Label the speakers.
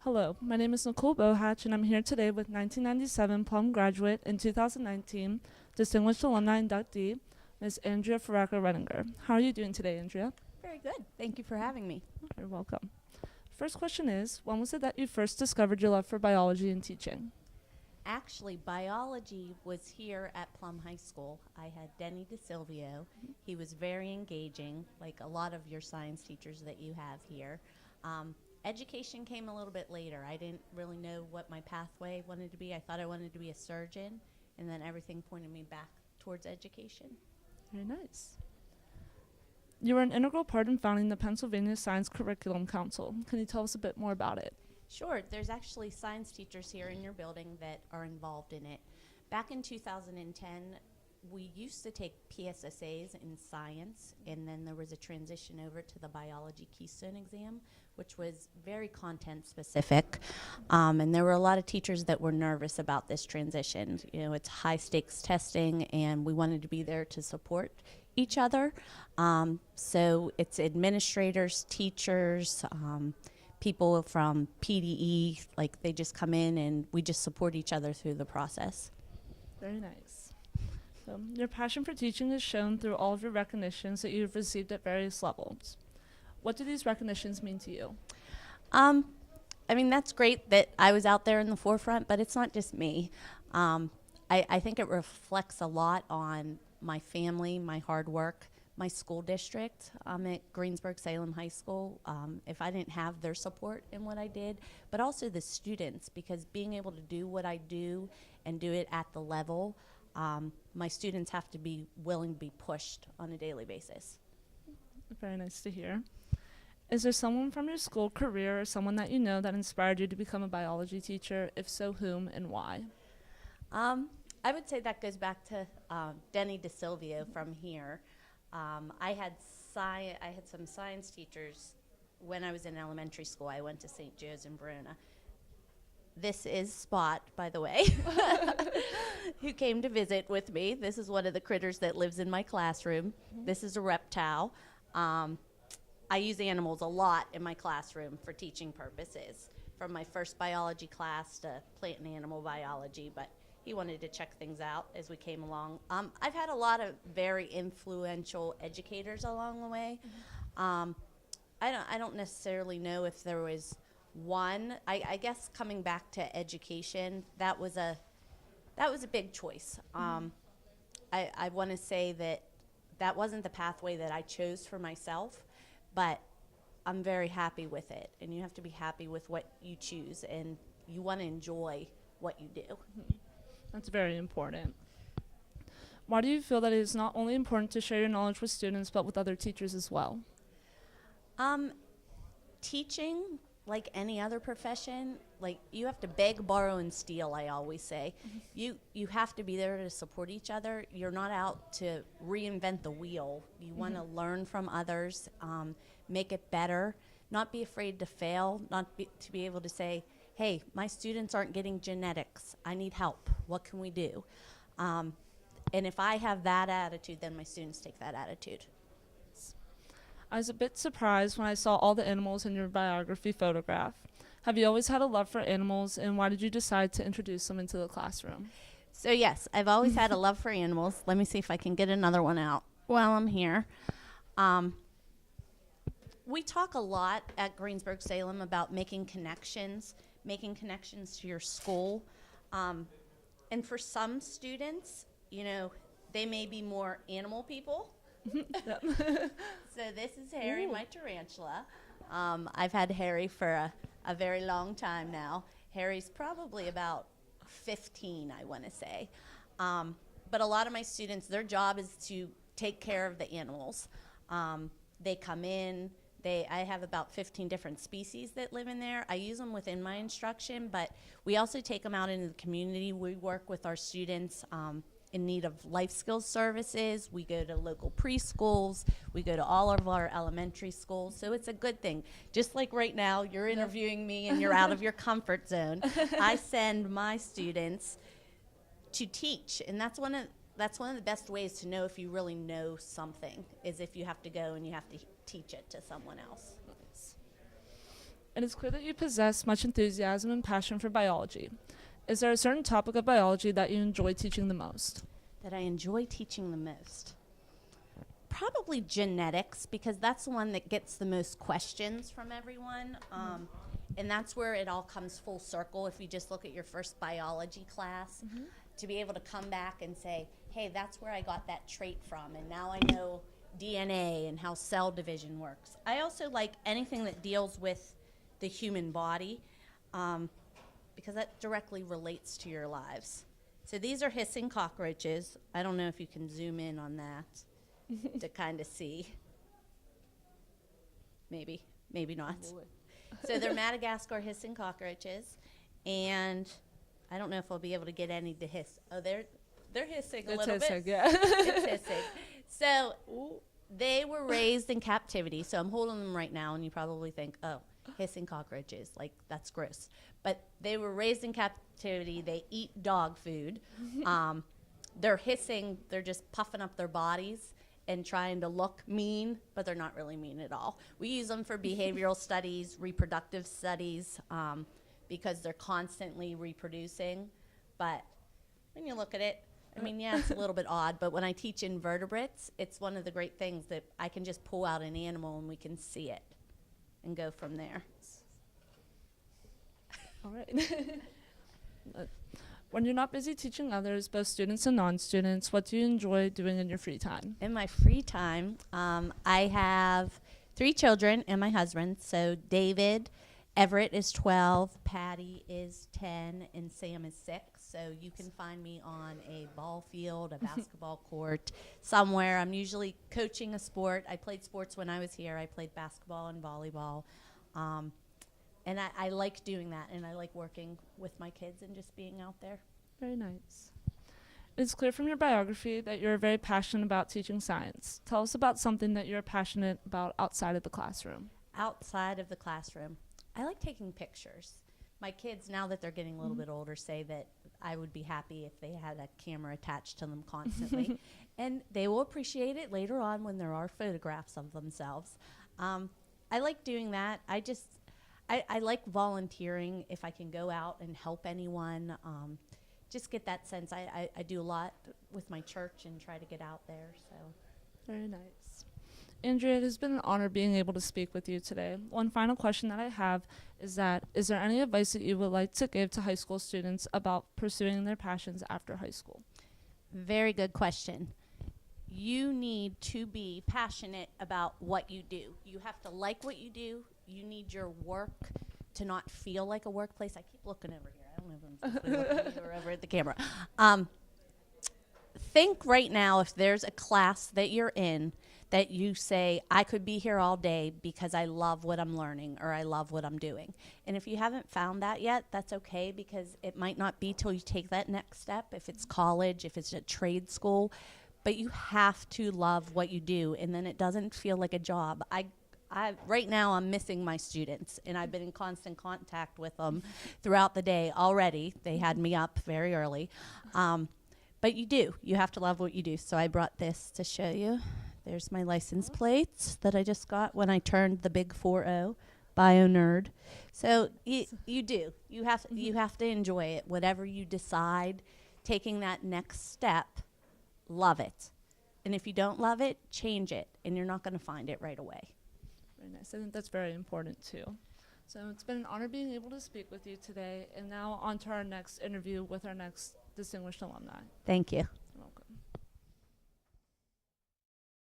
Speaker 1: Hello, my name is Nicole Bohatch, and I'm here today with 1997 Plum graduate and 2019 Distinguished Alumni Inductee, Ms. Andrea Redinger. How are you doing today, Andrea?
Speaker 2: Very good. Thank you for having me.
Speaker 1: You're welcome. First question is, when was it that you first discovered your love for biology and teaching?
Speaker 2: Actually, biology was here at Plum High School. I had Denny DeSilvio. He was very engaging, like a lot of your science teachers that you have here. Education came a little bit later. I didn't really know what my pathway wanted to be. I thought I wanted to be a surgeon, and then everything pointed me back towards education.
Speaker 1: Very nice. You were an integral part in founding the Pennsylvania Science Curriculum Council. Can you tell us a bit more about it?
Speaker 2: Sure. There's actually science teachers here in your building that are involved in it. Back in 2010, we used to take PSSAs in science, and then there was a transition over to the biology Keystone exam, which was very content specific. And there were a lot of teachers that were nervous about this transition. You know, it's high stakes testing, and we wanted to be there to support each other. So it's administrators, teachers, people from PDE, like they just come in and we just support each other through the process.
Speaker 1: Very nice. So, your passion for teaching is shown through all of your recognitions that you've received at various levels. What do these recognitions mean to you?
Speaker 2: I mean, that's great that I was out there in the forefront, but it's not just me. I think it reflects a lot on my family, my hard work, my school district. I'm at Greensburg-Salem High School. If I didn't have their support in what I did, but also the students, because being able to do what I do and do it at the level, my students have to be willing to be pushed on a daily basis.
Speaker 1: Very nice to hear. Is there someone from your school career or someone that you know that inspired you to become a biology teacher? If so, whom and why?
Speaker 2: I would say that goes back to Denny DeSilvio from here. I had some science teachers when I was in elementary school. I went to St. Joe's in Verona. This is Spot, by the way, who came to visit with me. This is one of the critters that lives in my classroom. This is a reptile. I use animals a lot in my classroom for teaching purposes, from my first biology class to plant and animal biology, but he wanted to check things out as we came along. I've had a lot of very influential educators along the way. I don't necessarily know if there was one. I guess coming back to education, that was a big choice. I want to say that wasn't the pathway that I chose for myself, but I'm very happy with it. And you have to be happy with what you choose, and you want to enjoy what you do.
Speaker 1: That's very important. Why do you feel that it is not only important to share your knowledge with students, but with other teachers as well?
Speaker 2: Teaching, like any other profession, like you have to beg, borrow, and steal, I always say. You have to be there to support each other. You're not out to reinvent the wheel. You want to learn from others, make it better, not be afraid to fail, to be able to say, hey, my students aren't getting genetics. I need help. What can we do? And if I have that attitude, then my students take that attitude.
Speaker 1: I was a bit surprised when I saw all the animals in your biography photograph. Have you always had a love for animals, and why did you decide to introduce them into the classroom?
Speaker 2: So yes, I've always had a love for animals. Let me see if I can get another one out while I'm here. We talk a lot at Greensburg-Salem about making connections to your school. And for some students, you know, they may be more animal people. So this is Harry,
Speaker 1: Ooh.
Speaker 2: my tarantula. I've had Harry for a very long time now. Harry's probably about 15, I want to say. But a lot of my students, their job is to take care of the animals. They come in. I have about 15 different species that live in there. I use them within my instruction, but we also take them out into the community. We work with our students in need of life skills services. We go to local preschools. We go to all of our elementary schools. So it's a good thing. Just like right now, you're interviewing me and you're out of your comfort zone. I send my students to teach, and that's one of the best ways to know if you really know something, is if you have to go and you have to teach it to someone else.
Speaker 1: Nice. It is clear that you possess much enthusiasm and passion for biology. Is there a certain topic of biology that you enjoy teaching the most?
Speaker 2: That I enjoy teaching the most? Probably genetics, because that's the one that gets the most questions from everyone. And that's where it all comes full circle. If you just look at your first biology class, to be able to come back and say, hey, that's where I got that trait from, and now I know DNA and how cell division works. I also like anything that deals with the human body, because that directly relates to your lives. So these are hissing cockroaches. I don't know if you can zoom in on that to kind of see. Maybe not. So they're Madagascar hissing cockroaches, and I don't know if I'll be able to get any to hiss. Oh, they're hissing a little bit.
Speaker 1: Yeah.
Speaker 2: It's hissing. So they were raised in captivity. So I'm holding them right now, and you probably think, oh, hissing cockroaches, like that's gross. But they were raised in captivity. They eat dog food. They're hissing. They're just puffing up their bodies and trying to look mean, but they're not really mean at all. We use them for behavioral studies, reproductive studies, because they're constantly reproducing. But when you look at it, I mean, yeah, it's a little bit odd, but when I teach invertebrates, it's one of the great things that I can just pull out an animal and we can see it and go from there.
Speaker 1: All right. When you're not busy teaching others, both students and non-students, what do you enjoy doing in your free time?
Speaker 2: In my free time, I have 3 children and my husband. So David, Everett is 12, Patty is 10, and Sam is 6. So you can find me on a ball field, a basketball court, somewhere. I'm usually coaching a sport. I played sports when I was here. I played basketball and volleyball. And I like doing that, and I like working with my kids and just being out there.
Speaker 1: Very nice. It's clear from your biography that you're very passionate about teaching science. Tell us about something that you're passionate about outside of the classroom.
Speaker 2: Outside of the classroom, I like taking pictures. My kids, now that they're getting a little bit older, say that I would be happy if they had a camera attached to them constantly. And they will appreciate it later on when there are photographs of themselves. I like doing that. I like volunteering if I can go out and help anyone. Just get that sense. I do a lot with my church and try to get out there. So
Speaker 1: Very nice. Andrea, it has been an honor being able to speak with you today. One final question that I have is there any advice that you would like to give to high school students about pursuing their passions after high school?
Speaker 2: very good question. You need to be passionate about what you do. You have to like what you do. You need your work to not feel like a workplace. I keep looking over here. I don't know if I'm supposed to be looking at you or over at the camera. Think right now, if there's a class that you're in that you say, I could be here all day because I love what I'm learning or I love what I'm doing. And if you haven't found that yet, that's okay, because it might not be till you take that next step, if it's college, if it's a trade school. But you have to love what you do, and then it doesn't feel like a job. Right now I'm missing my students, and I've been in constant contact with them throughout the day already. They had me up very early. But you have to love what you do. So I brought this to show you. There's my license plates that I just got when I turned the big 4-0, bio nerd. So you do. You have to enjoy it. Whatever you decide, taking that next step, love it. And if you don't love it, change it, and you're not going to find it right away.
Speaker 1: Very nice. I think that's very important too. So it's been an honor being able to speak with you today. And now on to our next interview with our next distinguished alumni.
Speaker 2: Thank you.